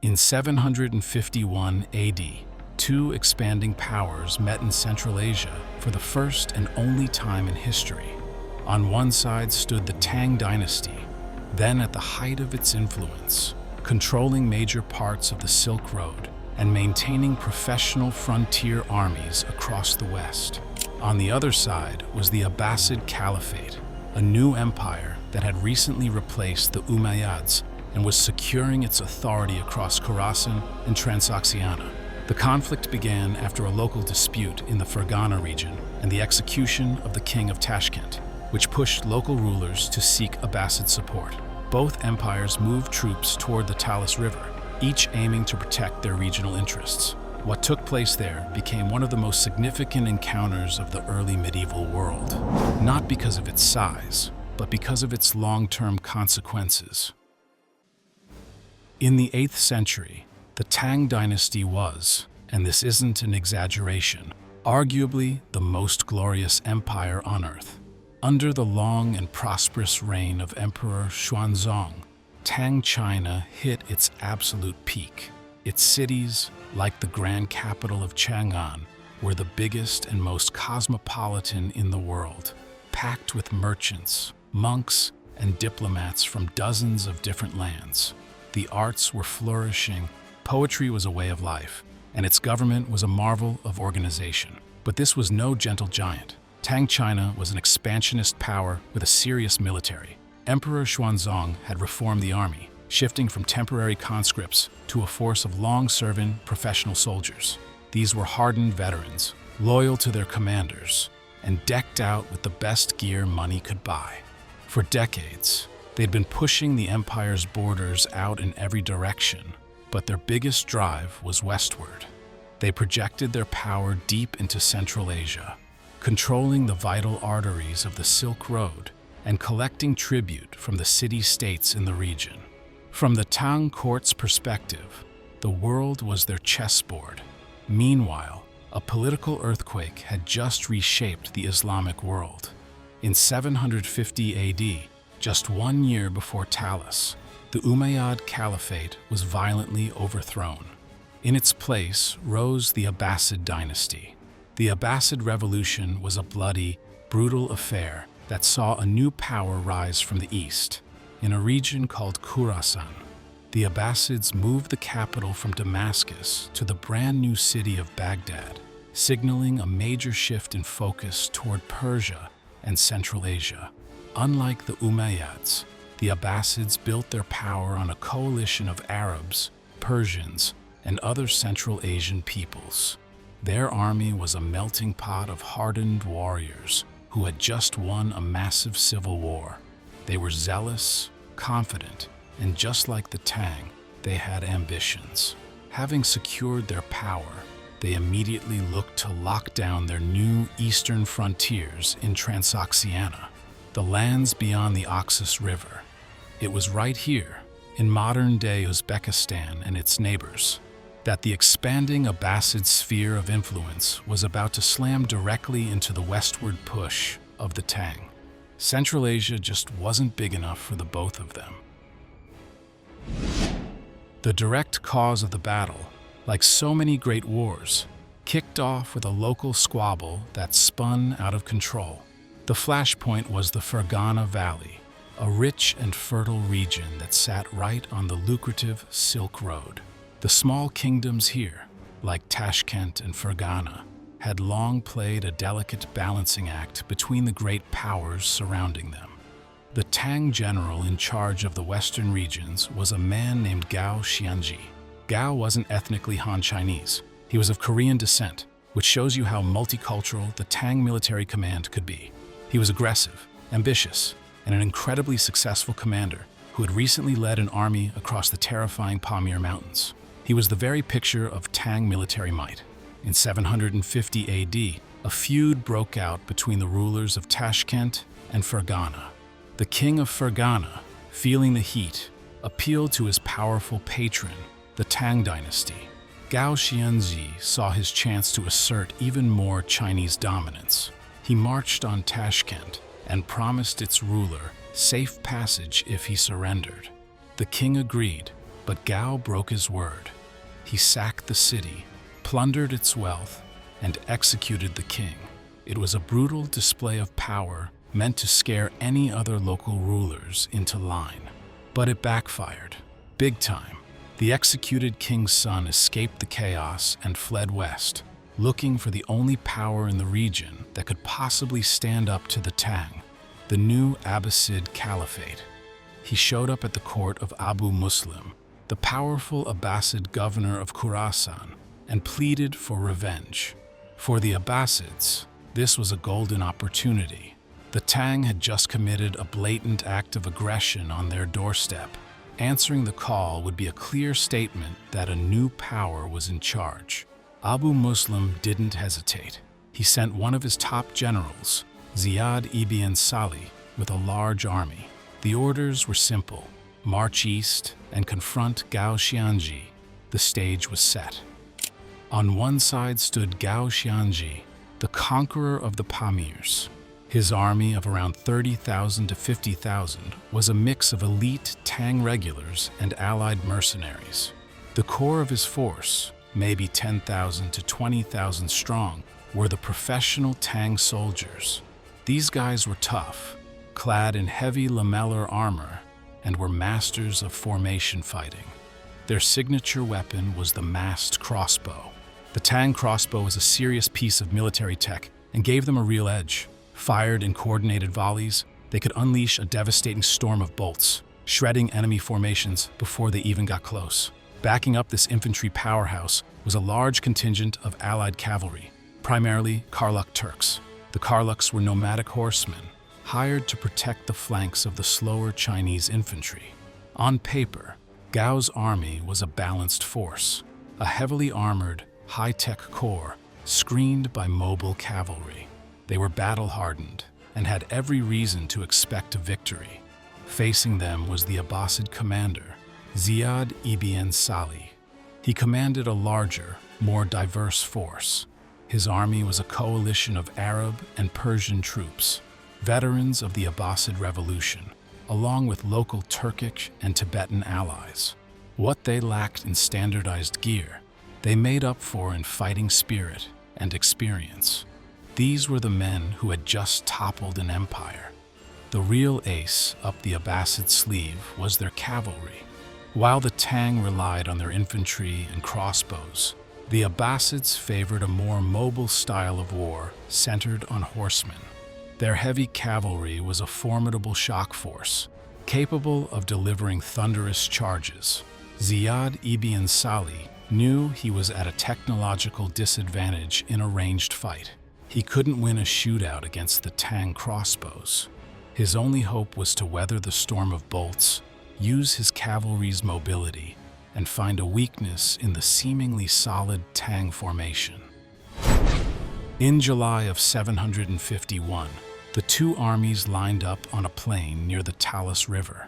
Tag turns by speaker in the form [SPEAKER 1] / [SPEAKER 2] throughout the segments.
[SPEAKER 1] In 751 AD, two expanding powers met in Central Asia for the first and only time in history. On one side stood the Tang Dynasty, then at the height of its influence, controlling major parts of the Silk Road and maintaining professional frontier armies across the West. On the other side was the Abbasid Caliphate, a new empire that had recently replaced the Umayyads and was securing its authority across Khorasan and Transoxiana. The conflict began after a local dispute in the Fergana region and the execution of the king of Tashkent, which pushed local rulers to seek Abbasid support. Both empires moved troops toward the Talas River, each aiming to protect their regional interests. What took place there became one of the most significant encounters of the early medieval world, not because of its size, but because of its long-term consequences. In the 8th century, the Tang Dynasty was, and this isn't an exaggeration, arguably the most glorious empire on earth. Under the long and prosperous reign of Emperor Xuanzong, Tang China hit its absolute peak. Its cities, like the grand capital of Chang'an, were the biggest and most cosmopolitan in the world, packed with merchants, monks, and diplomats from dozens of different lands. The arts were flourishing, poetry was a way of life, and its government was a marvel of organization. But this was no gentle giant. Tang China was an expansionist power with a serious military. Emperor Xuanzong had reformed the army, shifting from temporary conscripts to a force of long-serving professional soldiers. These were hardened veterans, loyal to their commanders, and decked out with the best gear money could buy. For decades, they'd been pushing the empire's borders out in every direction, but their biggest drive was westward. They projected their power deep into Central Asia, controlling the vital arteries of the Silk Road and collecting tribute from the city-states in the region. From the Tang court's perspective, the world was their chessboard. Meanwhile, a political earthquake had just reshaped the Islamic world. In 750 AD, just 1 year before Talas, the Umayyad Caliphate was violently overthrown. In its place rose the Abbasid Dynasty. The Abbasid Revolution was a bloody, brutal affair that saw a new power rise from the east. In a region called Khorasan, the Abbasids moved the capital from Damascus to the brand new city of Baghdad, signaling a major shift in focus toward Persia and Central Asia. Unlike the Umayyads, the Abbasids built their power on a coalition of Arabs, Persians, and other Central Asian peoples. Their army was a melting pot of hardened warriors who had just won a massive civil war. They were zealous, confident, and just like the Tang, they had ambitions. Having secured their power, they immediately looked to lock down their new eastern frontiers in Transoxiana, the lands beyond the Oxus River. It was right here, in modern-day Uzbekistan and its neighbors, that the expanding Abbasid sphere of influence was about to slam directly into the westward push of the Tang. Central Asia just wasn't big enough for the both of them. The direct cause of the battle, like so many great wars, kicked off with a local squabble that spun out of control. The flashpoint was the Fergana Valley, a rich and fertile region that sat right on the lucrative Silk Road. The small kingdoms here, like Tashkent and Fergana, had long played a delicate balancing act between the great powers surrounding them. The Tang general in charge of the western regions was a man named Gao Xianji. Gao wasn't ethnically Han Chinese. He was of Korean descent, which shows you how multicultural the Tang military command could be. He was aggressive, ambitious, and an incredibly successful commander who had recently led an army across the terrifying Pamir Mountains. He was the very picture of Tang military might. In 750 AD, a feud broke out between the rulers of Tashkent and Fergana. The king of Fergana, feeling the heat, appealed to his powerful patron, the Tang Dynasty. Gao Xianzi saw his chance to assert even more Chinese dominance. He marched on Tashkent and promised its ruler safe passage if he surrendered. The king agreed, But Gao broke his word. He sacked the city, plundered its wealth, and executed the king. It was a brutal display of power meant to scare any other local rulers into line. But it backfired, big time. The executed king's son escaped the chaos and fled west, looking for the only power in the region that could possibly stand up to the Tang, the new Abbasid Caliphate. He showed up at the court of Abu Muslim, the powerful Abbasid governor of Khorasan, and pleaded for revenge. For the Abbasids, this was a golden opportunity. The Tang had just committed a blatant act of aggression on their doorstep. Answering the call would be a clear statement that a new power was in charge. Abu Muslim didn't hesitate. He sent one of his top generals, Ziyad ibn Salih, with a large army. The orders were simple: march east and confront Gao Xianji. The stage was set. On one side stood Gao Xianji, the conqueror of the Pamirs. His army of around 30,000 to 50,000 was a mix of elite Tang regulars and allied mercenaries. The core of his force, maybe 10,000 to 20,000 strong, were the professional Tang soldiers. These guys were tough, clad in heavy lamellar armor, and were masters of formation fighting. Their signature weapon was the massed crossbow. The Tang crossbow was a serious piece of military tech and gave them a real edge. Fired in coordinated volleys, they could unleash a devastating storm of bolts, shredding enemy formations before they even got close. Backing up this infantry powerhouse was a large contingent of allied cavalry, primarily Karluk Turks. The Karluks were nomadic horsemen, hired to protect the flanks of the slower Chinese infantry. On paper, Gao's army was a balanced force, a heavily armored, high-tech corps screened by mobile cavalry. They were battle-hardened and had every reason to expect a victory. Facing them was the Abbasid commander, Ziyad ibn Salih. He commanded a larger, more diverse force. His army was a coalition of Arab and Persian troops, veterans of the Abbasid Revolution, along with local Turkic and Tibetan allies. What they lacked in standardized gear, they made up for in fighting spirit and experience. These were the men who had just toppled an empire. The real ace up the Abbasid sleeve was their cavalry. While the Tang relied on their infantry and crossbows, the Abbasids favored a more mobile style of war centered on horsemen. Their heavy cavalry was a formidable shock force, capable of delivering thunderous charges. Ziyad ibn Salih knew he was at a technological disadvantage in a ranged fight. He couldn't win a shootout against the Tang crossbows. His only hope was to weather the storm of bolts, use his cavalry's mobility, and find a weakness in the seemingly solid Tang formation. In July of 751, the two armies lined up on a plain near the Talas River.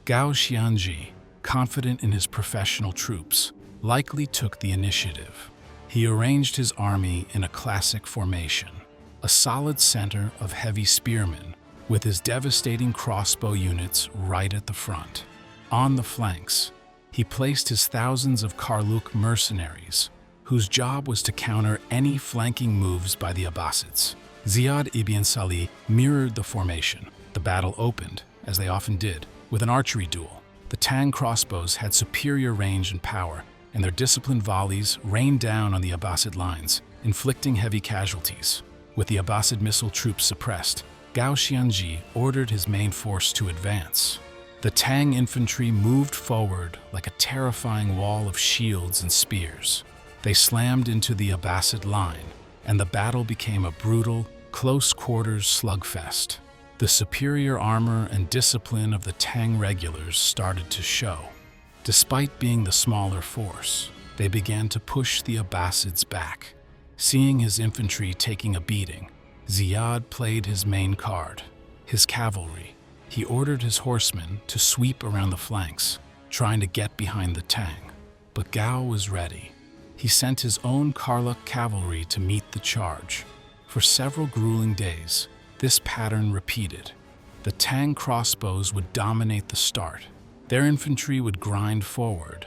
[SPEAKER 1] Gao Xianji, confident in his professional troops, likely took the initiative. He arranged his army in a classic formation, a solid center of heavy spearmen, with his devastating crossbow units right at the front. On the flanks, he placed his thousands of Karluk mercenaries, whose job was to counter any flanking moves by the Abbasids. Ziyad ibn Salih mirrored the formation. The battle opened, as they often did, with an archery duel. The Tang crossbows had superior range and power, and their disciplined volleys rained down on the Abbasid lines, inflicting heavy casualties. With the Abbasid missile troops suppressed, Gao Xianji ordered his main force to advance. The Tang infantry moved forward like a terrifying wall of shields and spears. They slammed into the Abbasid line, and the battle became a brutal, close-quarters slugfest. The superior armor and discipline of the Tang regulars started to show. Despite being the smaller force, they began to push the Abbasids back. Seeing his infantry taking a beating, Ziyad played his main card, his cavalry. He ordered his horsemen to sweep around the flanks, trying to get behind the Tang. But Gao was ready. He sent his own Karluk cavalry to meet the charge. For several grueling days, this pattern repeated. The Tang crossbows would dominate the start, Their infantry would grind forward,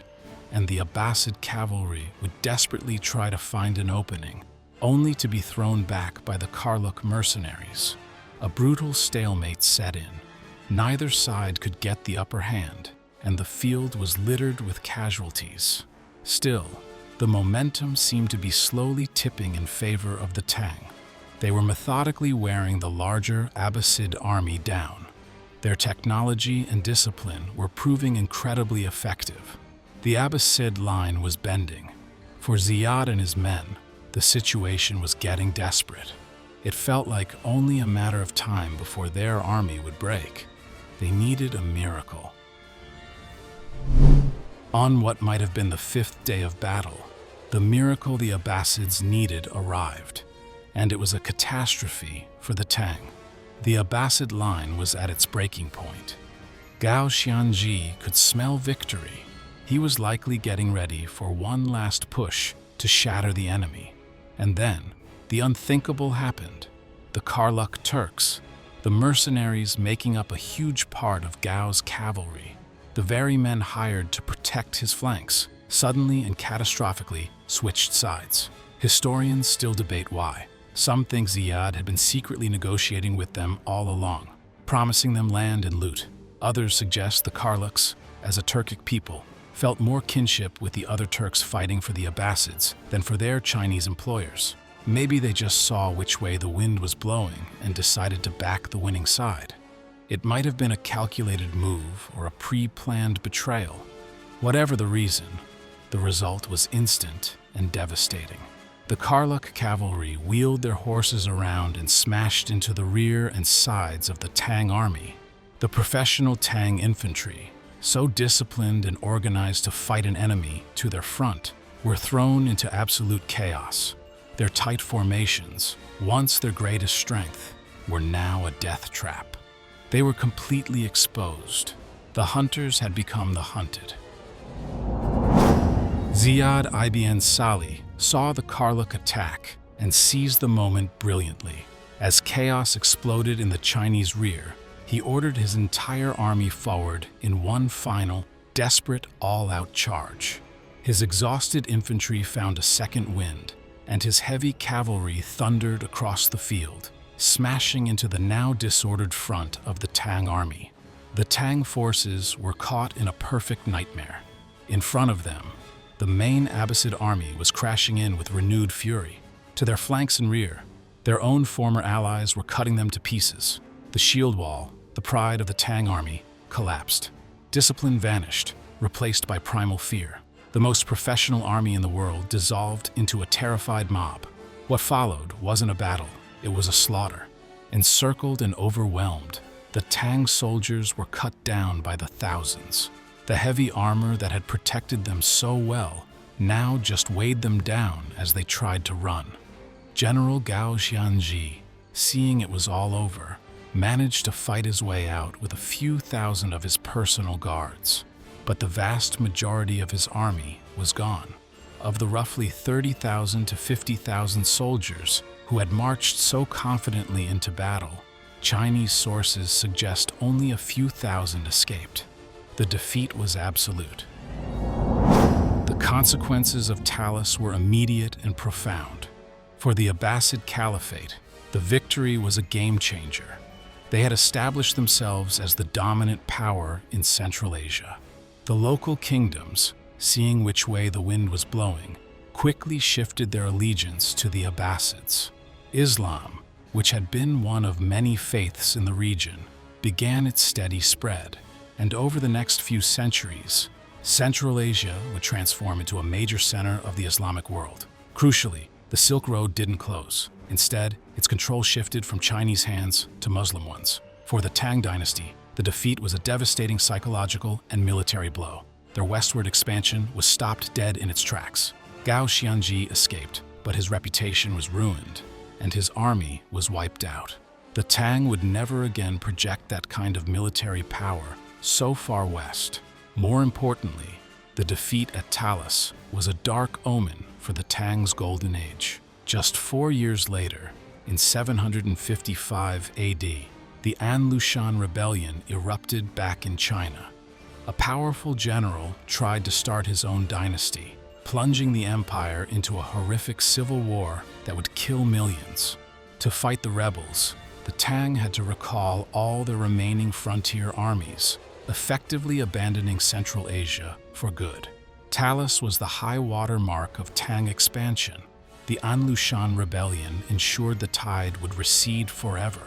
[SPEAKER 1] and the Abbasid cavalry would desperately try to find an opening, only to be thrown back by the Karluk mercenaries. A brutal stalemate set in. Neither side could get the upper hand, and the field was littered with casualties. Still, the momentum seemed to be slowly tipping in favor of the Tang. They were methodically wearing the larger Abbasid army down. Their technology and discipline were proving incredibly effective. The Abbasid line was bending. For Ziyad and his men, the situation was getting desperate. It felt like only a matter of time before their army would break. They needed a miracle. On what might have been the 5th day of battle, the miracle the Abbasids needed arrived, and it was a catastrophe for the Tang. The Abbasid line was at its breaking point. Gao Xianji could smell victory. He was likely getting ready for one last push to shatter the enemy. And then, the unthinkable happened. The Karluk Turks, the mercenaries making up a huge part of Gao's cavalry, the very men hired to protect his flanks, suddenly and catastrophically switched sides. Historians still debate why. Some think Ziyad had been secretly negotiating with them all along, promising them land and loot. Others suggest the Karluks, as a Turkic people, felt more kinship with the other Turks fighting for the Abbasids than for their Chinese employers. Maybe they just saw which way the wind was blowing and decided to back the winning side. It might have been a calculated move or a pre-planned betrayal. Whatever the reason, the result was instant and devastating. The Karluk cavalry wheeled their horses around and smashed into the rear and sides of the Tang army. The professional Tang infantry, so disciplined and organized to fight an enemy to their front, were thrown into absolute chaos. Their tight formations, once their greatest strength, were now a death trap. They were completely exposed. The hunters had become the hunted. Ziyad ibn Salih saw the Karluk attack and seized the moment brilliantly. As chaos exploded in the Chinese rear, he ordered his entire army forward in one final, desperate, all-out charge. His exhausted infantry found a second wind, and his heavy cavalry thundered across the field, smashing into the now disordered front of the Tang army. The Tang forces were caught in a perfect nightmare. In front of them, the main Abbasid army was crashing in with renewed fury. To their flanks and rear, their own former allies were cutting them to pieces. The shield wall, the pride of the Tang army, collapsed. Discipline vanished, replaced by primal fear. The most professional army in the world dissolved into a terrified mob. What followed wasn't a battle, it was a slaughter. Encircled and overwhelmed, the Tang soldiers were cut down by the thousands. The heavy armor that had protected them so well now just weighed them down as they tried to run. General Gao Xianji, seeing it was all over, managed to fight his way out with a few thousand of his personal guards. But the vast majority of his army was gone. Of the roughly 30,000 to 50,000 soldiers who had marched so confidently into battle, Chinese sources suggest only a few thousand escaped. The defeat was absolute. The consequences of Talas were immediate and profound. For the Abbasid Caliphate, the victory was a game-changer. They had established themselves as the dominant power in Central Asia. The local kingdoms, seeing which way the wind was blowing, quickly shifted their allegiance to the Abbasids. Islam, which had been one of many faiths in the region, began its steady spread. And over the next few centuries, Central Asia would transform into a major center of the Islamic world. Crucially, the Silk Road didn't close. Instead, its control shifted from Chinese hands to Muslim ones. For the Tang Dynasty, the defeat was a devastating psychological and military blow. Their westward expansion was stopped dead in its tracks. Gao Xianji escaped, but his reputation was ruined, and his army was wiped out. The Tang would never again project that kind of military power so far west. More importantly, the defeat at Talas was a dark omen for the Tang's golden age. Just 4 years later, in 755 AD, the An Lushan rebellion erupted back in China. A powerful general tried to start his own dynasty, plunging the empire into a horrific civil war that would kill millions. To fight the rebels, the Tang had to recall all their remaining frontier armies, effectively abandoning Central Asia for good. Talas was the high-water mark of Tang expansion. The Anlushan rebellion ensured the tide would recede forever.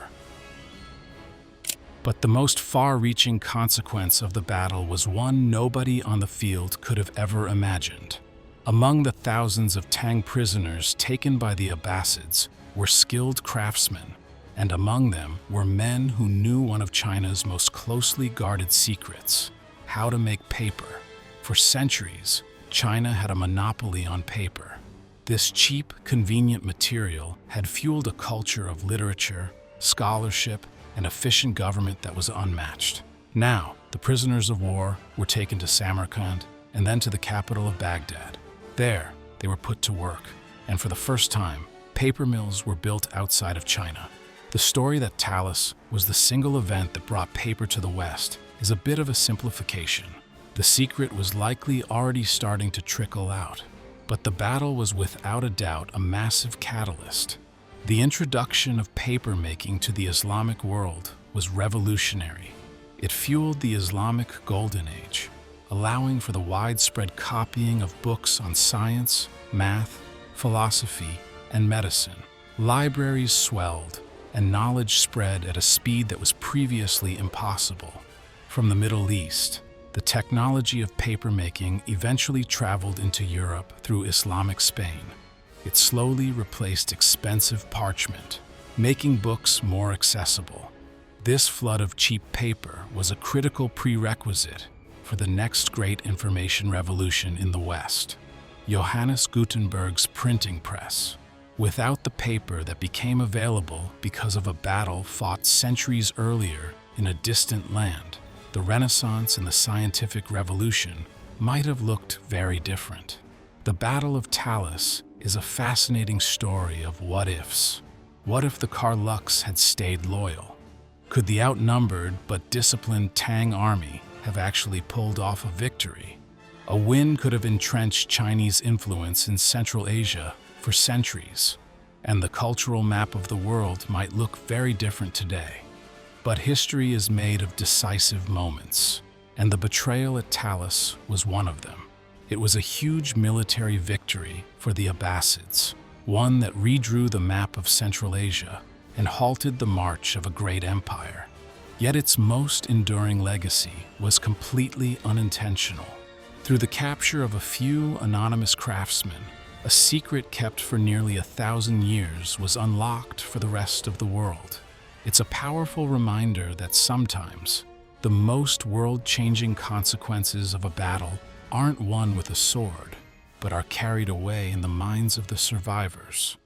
[SPEAKER 1] But the most far-reaching consequence of the battle was one nobody on the field could have ever imagined. Among the thousands of Tang prisoners taken by the Abbasids were skilled craftsmen, and among them were men who knew one of China's most closely guarded secrets: how to make paper. For centuries, China had a monopoly on paper. This cheap, convenient material had fueled a culture of literature, scholarship, and efficient government that was unmatched. Now, the prisoners of war were taken to Samarkand and then to the capital of Baghdad. There, they were put to work, and for the first time, paper mills were built outside of China. The story that Talas was the single event that brought paper to the West is a bit of a simplification. The secret was likely already starting to trickle out, but the battle was without a doubt a massive catalyst. The introduction of paper-making to the Islamic world was revolutionary. It fueled the Islamic Golden Age, allowing for the widespread copying of books on science, math, philosophy, and medicine. Libraries swelled, and knowledge spread at a speed that was previously impossible. From the Middle East, the technology of paper-making eventually traveled into Europe through Islamic Spain. It slowly replaced expensive parchment, making books more accessible. This flood of cheap paper was a critical prerequisite for the next great information revolution in the West: Johannes Gutenberg's printing press. Without the paper that became available because of a battle fought centuries earlier in a distant land, the Renaissance and the scientific revolution might have looked very different. The Battle of Talas is a fascinating story of what-ifs. What if the Karluks had stayed loyal? Could the outnumbered but disciplined Tang army have actually pulled off a victory? A win could have entrenched Chinese influence in Central Asia for centuries, and the cultural map of the world might look very different today. But history is made of decisive moments, and the betrayal at Talas was one of them. It was a huge military victory for the Abbasids, one that redrew the map of Central Asia and halted the march of a great empire. Yet its most enduring legacy was completely unintentional. Through the capture of a few anonymous craftsmen, a secret kept for nearly 1,000 years was unlocked for the rest of the world. It's a powerful reminder that sometimes the most world-changing consequences of a battle aren't won with a sword, but are carried away in the minds of the survivors.